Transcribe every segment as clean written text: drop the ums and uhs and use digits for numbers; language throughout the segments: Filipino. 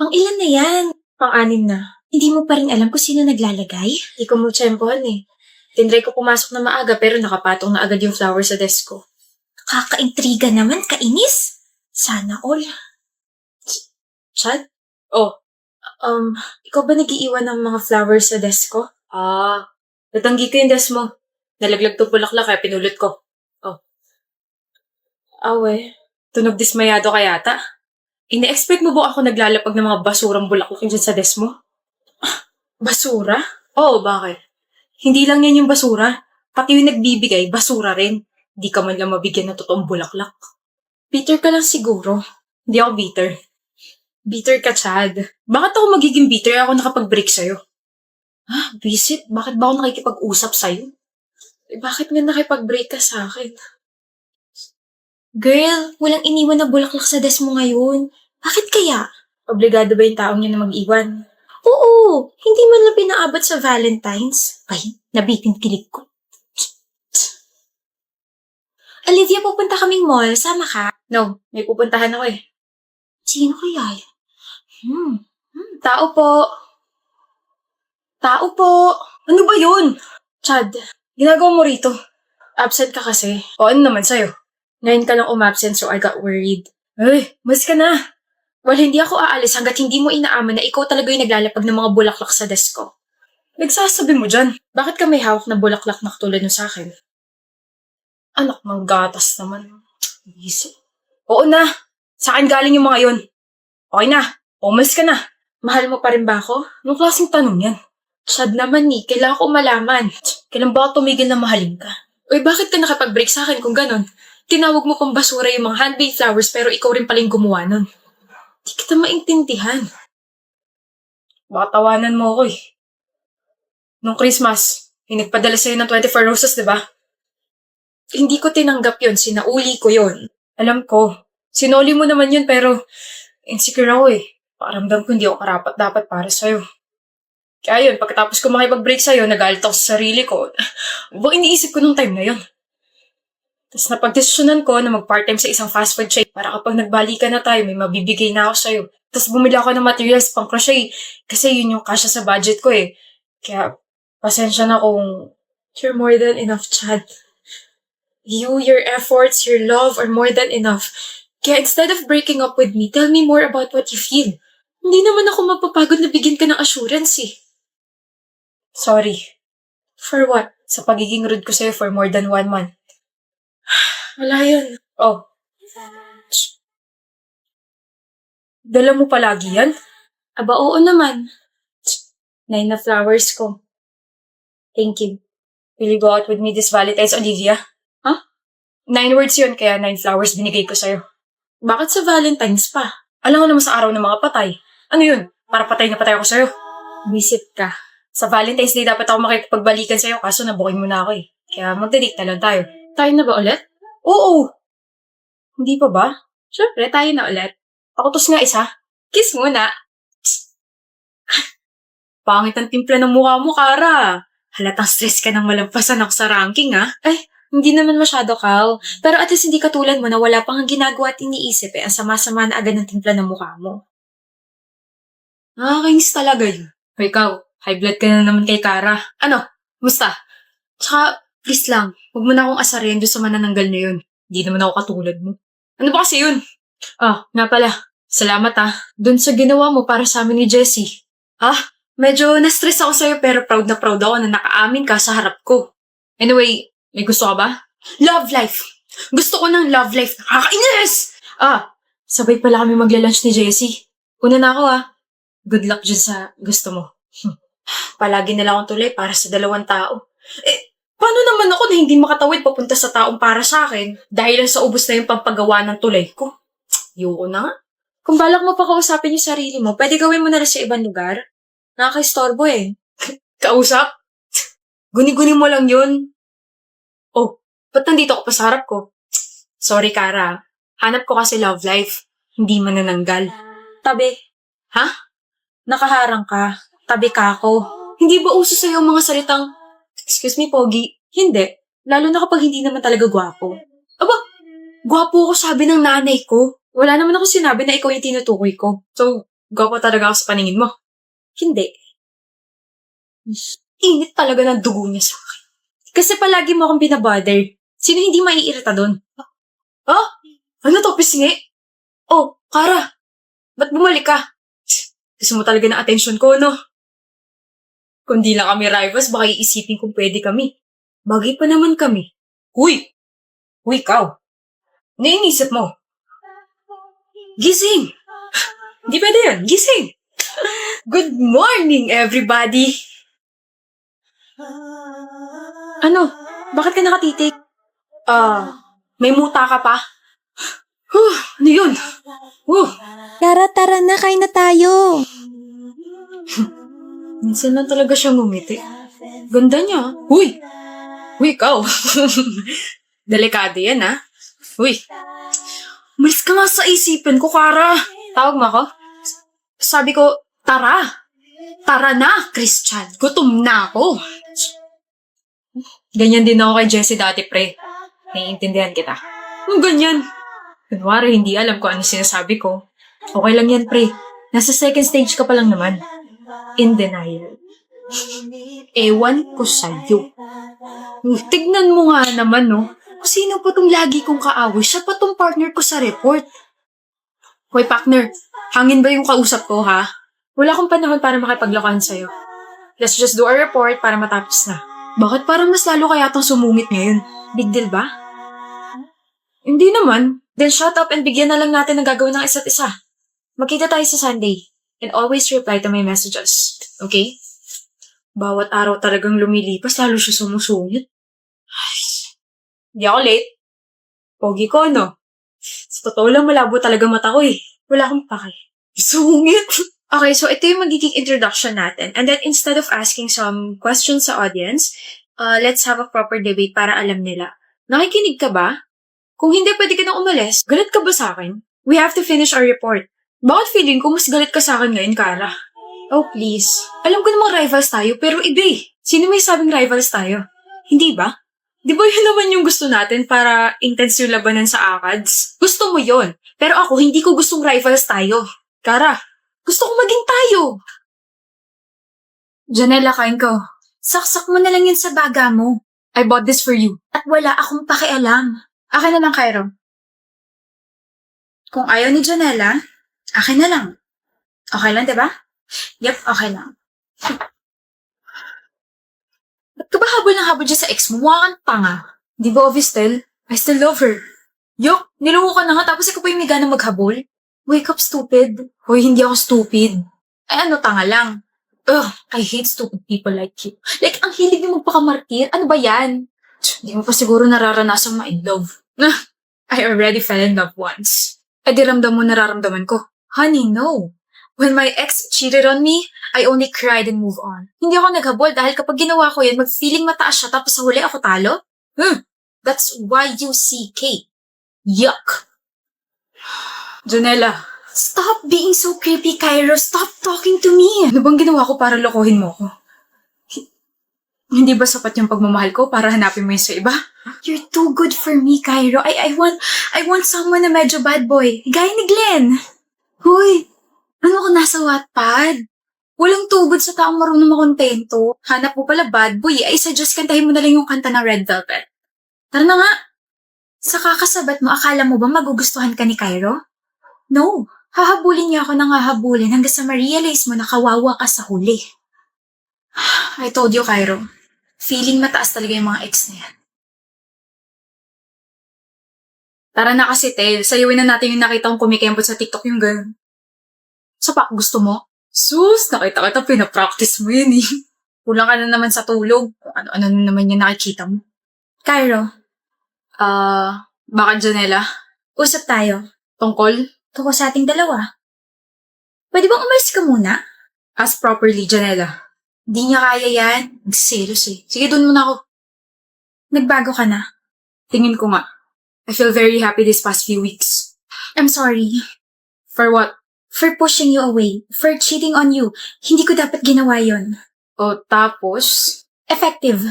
Pang-ilan na yan? Pang-anim na. Hindi mo pa rin alam kung sino naglalagay? Hindi ko mo tsempohan eh. Tinry ko pumasok na maaga pero nakapatong na agad yung flower sa desk ko. Kakaintriga naman, kainis. Sana all. Chad? Oh, ikaw ba nag-iiwan ng mga flowers sa desk ko? Natanggi ko yung desk mo. Nalaglag to bulaklak kaya pinulot ko. Oh. Awe, tunog dismayado ka yata. Ine-expect mo ba ako naglalapag ng mga basurang bulaklak dyan sa desk mo? Basura? Oo, bakit? Hindi lang yan yung basura. Pati yung nagbibigay, basura rin. Di ka man lang mabigyan ng totoong bulaklak. Bitter ka lang siguro. Hindi ako bitter. Bitter ka, Chad. Bakit ako magiging bitter ako nakapag-break sa'yo? Visit? Bakit ba ako nakikipag-usap sa'yo? Bakit nga nakipag-break ka sa akin? Girl, walang iniwan na bulaklak sa desk mo ngayon. Bakit kaya? Obligado ba yung taong yun na mag-iwan? Oo, hindi man lang pinaabot sa Valentine's. Ay, nabitin kilig ko. Olivia, pupunta kaming mall. Sama ka? No, may pupuntahan ako eh. Sino kaya yan? Tao po. Tao po. Ano ba yun? Chad, ginagawa mo rito. Absent ka kasi. O ano naman sa'yo? Ngayon ka lang umabsent so I got worried. Ay, mas ka na. Well, hindi ako aalis hanggat hindi mo inaaman na ikaw talaga yung naglalapag ng mga bulaklak sa desk ko. Nagsasabi mo dyan. Bakit ka may hawak na bulaklak na katulad nyo sa akin? Anak ng gatas naman. Easy. Oo na. Sa akin galing yung mga yun. Okay na. Umalis ka na. Mahal mo pa rin ba ako? Anong klaseng tanong yan? Chad naman ni, kailangan ko malaman. Kailan ba ako tumigil na mahalin ka? Uy, bakit ka nakapag-break sa akin kung ganon? Tinawag mo pang basura yung mga handmade flowers pero ikaw rin paling gumawa nun. Di kita maintindihan. Baka tawanan mo ako eh. Nung Christmas, yung nagpadala sa'yo ng 24 roses, di ba? Hindi ko tinanggap yun, sinauli ko yun. Alam ko, sinuli mo naman yun pero insecure ako eh. Pakiramdam ko hindi ako karapat dapat para sa'yo. Kaya yun, pagkatapos ko makipag-break sa'yo, nagalit ako sa sarili ko. Buong iniisip ko nung time na yun. Tapos napagdesisyonan ko na mag-part-time sa isang fast food chain para kapag nagbalikan na tayo, may mabibigay na ako sa'yo. Tapos bumili ako ng materials pang crochet kasi yun yung kasya sa budget ko eh. Kaya pasensya na kung you're more than enough, Chad. You, your efforts, your love are more than enough. Kaya instead of breaking up with me, tell me more about what you feel. Hindi naman ako mapapagod na bigyan ka ng assurance eh. Sorry. For what? Sa pagiging rude ko sa'yo for more than 1 month. Wala yun. Oh. Dala mo palagi yan? Aba, oo naman. 9 na flowers ko. Thank you. Will you go out with me this Valentine's, Olivia? 9 words yun, kaya 9 flowers binigay ko sa'yo. Bakit sa Valentine's pa? Alam mo naman sa araw ng mga patay. Ano yun? Para patay na patay ako sa'yo. Visit ka. Sa Valentine's Day dapat ako makipagbalikan sa'yo kaso nabukin mo na ako eh. Kaya magde-date na lang tayo. Tayo na ba ulit? Oo! Hindi pa ba? Siyempre, tayo na ulit. Pakutos nga isa. Kiss muna. Pangit ang timpla ng mukha mo, Kara. Halatang stress ka nang malampasan ako sa ranking, ha? Hindi naman masyado, Kal. Pero at least hindi katulad mo na wala pang ginagawa at iniisip eh. Ang sama-sama na agad ng timpla ng mukha mo. Nakakainis talaga yun. O ikaw, high blood ka na naman kay Kara. Ano? Musta? Tsaka, please lang, huwag mo na akong asarin doon sa manananggal na yun. Hindi naman ako katulad mo. Ano ba kasi yun? Nga pala. Salamat doon sa ginawa mo para sa amin ni Jessie. Medyo na-stress ako sa'yo pero proud na proud ako na nakaamin ka sa harap ko. Anyway, may gusto ka ba? Love life! Gusto ko ng love life. Nakakainis! Sabay pala kami magla-lunch ni Jessie. Una na ako Good luck dyan sa gusto mo. Palagi na lang akong tuloy para sa 2 tao. Paano naman ako na hindi makatawid papunta sa taong para sa akin dahil lang sa ubos na yung pampagawa ng tulay ko? Yoko na nga. Kung balak mo pa kausapin yung sarili mo, pwede gawin mo na rin sa ibang lugar. Nakaka-istorbo eh. Kausap? Guni-guni mo lang yun. Ba't nandito ko pa sa harap ko? Sorry, Kara. Hanap ko kasi love life. Hindi manananggal. Tabi. Nakaharang ka. Tabi ka ako. Hindi ba uso sa'yo ang mga salitang, excuse me, Pogi? Hindi. Lalo na kapag hindi naman talaga gwapo. Aba, gwapo ako sabi ng nanay ko. Wala naman ako sinabi na ikaw yung tinutukoy ko. So, Gwapo talaga ako sa paningin mo. Hindi. Init talaga ng dugo niya sa akin. Kasi palagi mo akong binabother. Sino hindi maiirita doon? Oh? Ano to, pisngi? Oh, Kara. Ba't bumalik ka? Gusto mo talaga ng atensyon ko, no? Kung di lang kami rivals, baka iisipin kung pwede kami. Bagay pa naman kami. Uy! Uy, ikaw! Ano yung inisip mo? Gising! Di pwede yan. Gising! Good morning, everybody! Ano? Bakit ka nakatitig? May muta ka pa? Ano yun? Tara, tara na, kain na tayo. Minsan lang talaga siya ngumiti. Ganda niya. Uy! Uy, ikaw! Delikado yan, ha? Uy! Umalis ka nga sa isipin ko, Kara. Tawag mo ako? Sabi ko, tara! Tara na, Christian. Gutom na ako. Ganyan din ako kay Jessie dati, pre. Naiintindihan kita. Ang ganyan. Kunwari, hindi alam kung ano sinasabi ko. Okay lang yan, pre. Nasa second stage ka pa lang naman. In denial. Ewan ko sa'yo. Tignan mo nga naman, no? Kung sino pa tong lagi kong kaaway, siya pa tong partner ko sa report. Hoy, partner. Hangin ba yung kausap ko, ha? Wala akong panahon para makipaglokohan sa'yo. Let's just do our report para matapos na. Bakit parang mas lalo kaya tang sumungit ngayon? Big deal ba? Hindi naman. Then shut up and bigyan na lang natin ng gagawin ng isa't isa. Magkita tayo sa Sunday. And always reply to my messages. Okay? Bawat araw talagang lumilipas, lalo siya sumusungit. Ay, di ako late. Pogi ko, no? Sa totoo lang, malabo talaga mata ko eh. Wala akong pake. Sungit! Okay, so ito yung magiging introduction natin. And then instead of asking some questions sa audience, let's have a proper debate para alam nila. Nakikinig ka ba? Kung hindi, pwede ka nang umalis. Galit ka ba sa akin? We have to finish our report. Bakit feeling ko mas galit ka sa akin ngayon, Kara? Oh, please. Alam ko namang rivals tayo, pero iba eh. Sino may sabing rivals tayo? Hindi ba? Di ba yun naman yung gusto natin para intense yung labanan sa ACADS? Gusto mo yon. Pero ako, hindi ko gustong rivals tayo. Kara, gusto ko maging tayo. Janela, kain ko. Saksak mo na lang yun sa baga mo. I bought this for you. At wala akong pakialam. Akin na lang, Cairo. Kung ayaw ni Janela, akin na lang. Okay lang, diba? Yep, okay lang. Ba't ka ba habol ng habol dyan sa ex mo? Mukha kang tanga. Di ba obvious, Tel? I still love her. Yok, niloko ka na nga tapos ikaw pa yung may ganang maghabol? Wake up, stupid. Hoy, hindi ako stupid. Ay ano, tanga lang. Ugh, I hate stupid people like you. Like, ang hilig niyo magpakamartir. Ano ba yan? Hindi mo pa siguro nararanasang ma-in love. I already fell in love once. Eh di ramdam mo nararamdaman ko. Honey, no. When my ex cheated on me, I only cried and moved on. Hindi ako naghabol dahil kapag ginawa ko yun, mag-feeling mataas siya tapos sa huli ako talo? That's YUCK. Yuck. Janela. Stop being so creepy, Cairo. Stop talking to me. Ano bang ginawa ko para lokohin mo ko? Hindi ba sapat yung pagmamahal ko para hanapin mo yun sa iba? You're too good for me, Cairo. I want someone na medyo bad boy. Gaya ni Glenn. Hoy, ano ka nasa Wattpad? Walang tugod sa taong marunong makontento. Hanap mo pala bad boy. I suggest kantahin mo na lang yung kanta ng Red Velvet. Tara na nga. Sa kakasabat mo, akala mo ba magugustuhan ka ni Cairo? No. Hahabulin niya ako ng hahabulin hanggang sa ma-realize mo na kawawa ka sa huli. I told you, Cairo. Feeling mataas talaga yung mga ex na yan. Tara na kasi, Tel. Sayawin na natin yung nakita kong kumikembot sa TikTok yung girl. So, pak, gusto mo? Sus, nakita kita, pinapractice mo yun eh. Kulang ka na naman sa tulog. Kung ano-ano na naman yung nakikita mo. Cairo. Bakit Janela? Usap tayo. Tungkol? Tungkol sa ating dalawa. Pwede bang umalis ka muna? Ask properly, Janela. Di niya kaya yan. Nagsiselos eh. Sige, dun muna ako. Nagbago ka na. Tingin ko nga. I feel very happy this past few weeks. I'm sorry. For what? For pushing you away. For cheating on you. Hindi ko dapat ginawa yon. O tapos? Effective.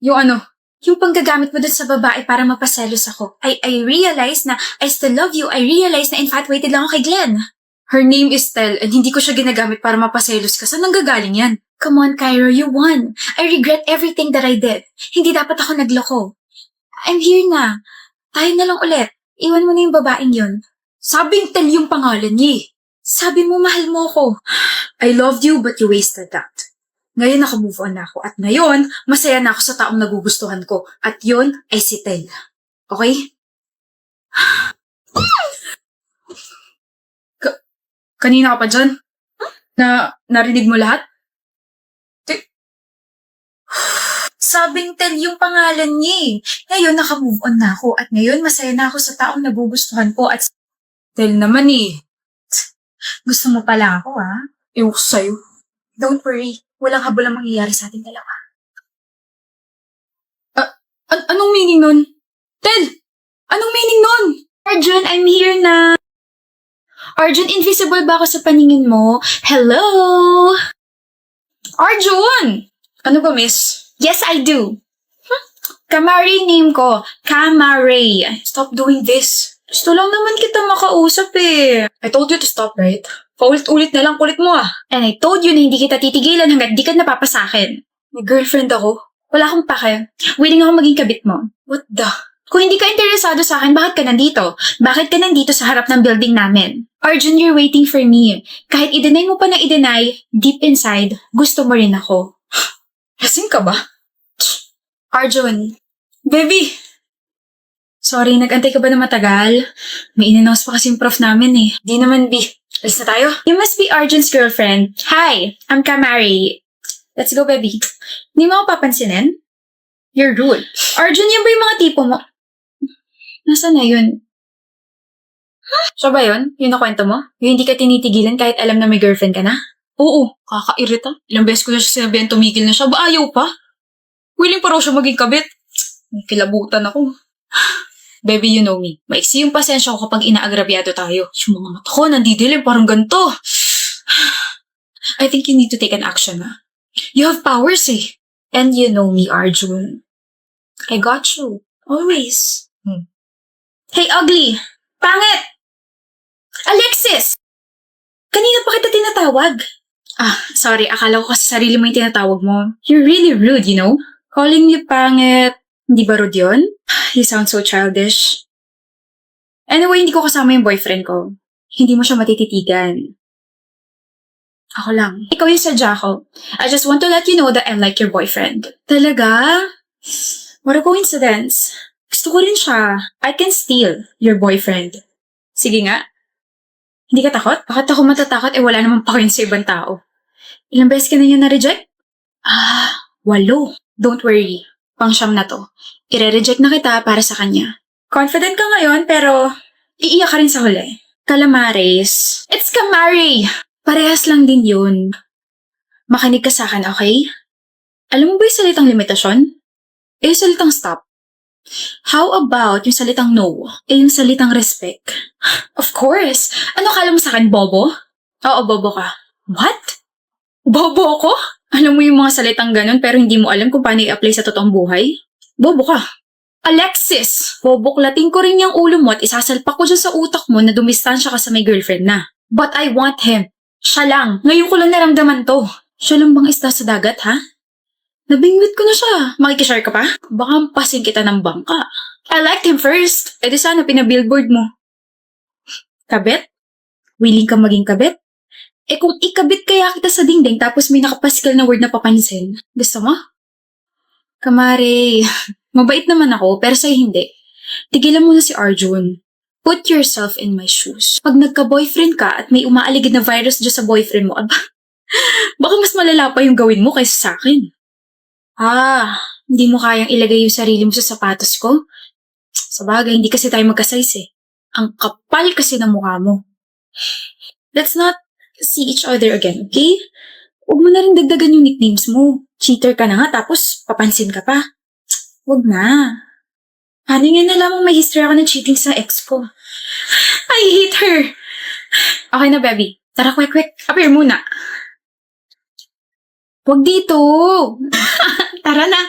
Yung ano? Yung panggagamit mo dun sa babae para mapaselos ako. I realize na I still love you. I realize na infatuated lang ako kay Glenn. Her name is Tel and hindi ko siya ginagamit para mapaselos ka. Saan nanggagaling yan? Come on, Cairo, you won. I regret everything that I did. Hindi dapat ako nagloko. I'm here na. Tayo na lang ulit. Iwan mo na yung babaeng yun. Sabing Tel yung pangalan niya eh. Sabi mo mahal mo ako. I loved you but you wasted that. Ngayon naka-move on na ako. At ngayon, masaya na ako sa taong nagugustuhan ko. At yun ay si Tel. Okay? Kanina ka pa dyan? Narinig mo lahat? Sabing Tel yung pangalan niya eh. Ngayon naka-move on na ako. At ngayon masaya na ako sa taong nagugustuhan ko. At Tel naman eh. Gusto mo pala ako ha? Ewan ko sa'yo. Don't worry. Walang habol ang mangyayari sa ating dalawa. Anong meaning nun? Tel! Anong meaning nun? Arjun, I'm here na. Arjun, invisible ba ako sa paningin mo? Hello? Arjun! Ano ba, miss? Yes, I do. Kamari name ko. Kamari. Stop doing this. Gusto lang naman kita makausap eh. I told you to stop, right? Paulit-ulit na lang kulit mo ah. And I told you na hindi kita titigilan hanggat di ka napapasakin. May girlfriend ako. Wala akong pake. Willing ako maging kabit mo. What the? Kung hindi ka interesado sa akin, bakit ka nandito? Bakit ka nandito sa harap ng building namin? Arjun, you're waiting for me. Kahit i-deny mo pa na i-deny, deep inside, gusto mo rin ako. Lasing ka ba? Arjun. Baby! Sorry, nag-antay ka ba na matagal? May in-announce pa kasing prof namin eh. Di naman, B. Alis na tayo? You must be Arjun's girlfriend. Hi, I'm Kamari. Let's go, baby. Hindi mo ako papansinin? You're rude. Arjun, yan ba yung mga tipo mo? Nasaan na yun? Siya ba yun? Yung nakwento mo? Yung hindi ka tinitigilan kahit alam na may girlfriend ka na? Oo, kakairita. Ilang beses ko na siya sinabihan tumigil na siya. Ba ayaw pa? Willing pa raw siya maging kabit. May kilabutan ako. Baby, you know me. Maiksi yung pasensya ko kapag inaagrabyado tayo. Yung mga mata ko, nandidilim, parang ganito. I think you need to take an action, ha? You have powers, eh. And you know me, Arjun. I got you. Always. Hey, ugly! Pangit! Alexis! Kanina pa kita tinatawag. Sorry. Akala ko kasi sarili mo yung tinatawag mo. You're really rude, you know? Calling me pangit. Hindi ba rude yun? You sound so childish. Anyway, hindi ko kasama yung boyfriend ko. Hindi mo siya matititigan. Ako lang. Ikaw yung sadya ko. I just want to let you know that I'm like your boyfriend. Talaga? What a coincidence. Gusto ko rin siya. I can steal your boyfriend. Sige nga. Hindi ka takot? Bakit ako matatakot? Wala namang pakin sa ibang tao. Ilang beses ka na niya na-reject? 8. Don't worry. Pang-siyam na to. Ire-reject na kita para sa kanya. Confident ka ngayon, pero iiyak ka rin sa huli. Calamares. It's Kamari! Parehas lang din yun. Makinig ka sa akin, okay? Alam mo ba yung salitang limitasyon? Yung salitang stop. How about yung salitang no? Yung salitang respect? Of course! Ano kala mo sa akin, bobo? Oo, bobo ka. What? Bobo ako? Alam mo yung mga salitang ganun pero hindi mo alam kung paano i-apply sa totoong buhay? Bobo ka. Alexis! Boboklatin ko rin yung ulo mo at isasalpak ko dyan sa utak mo na dumistansya ka sa may girlfriend na. But I want him. Siya lang. Ngayon ko lang naramdaman to. Siya lang bang isda sa dagat, ha? Nabingwit ko na siya. Makikishare ka pa? Baka pasin kita ng bangka. I liked him first. Di sana pinabillboard mo. Kabit? Willing ka maging kabit? Kung ikabit kaya kita sa dingding tapos may nakapaskal na word na papansin, gusto mo? Kamari, mabait naman ako pero sa'yo hindi. Tigilan mo na si Arjun. Put yourself in my shoes. Pag nagka-boyfriend ka at may umaaligid na virus dyan sa boyfriend mo, baka mas malala pa yung gawin mo kaysa sa akin. Hindi mo kayang ilagay yung sarili mo sa sapatos ko? Sabagay, hindi kasi tayo magka-size eh. Ang kapal kasi ng mukha mo. Let's not see each other again, okay? Huwag mo na rin dagdagan yung nicknames mo. Cheater ka na nga, tapos papansin ka pa. Huwag na. Paano nga nalamang may history ako ng cheating sa ex ko? I hate her! Okay na, baby. Tara, quick. Appear muna. Huwag dito! Tara na!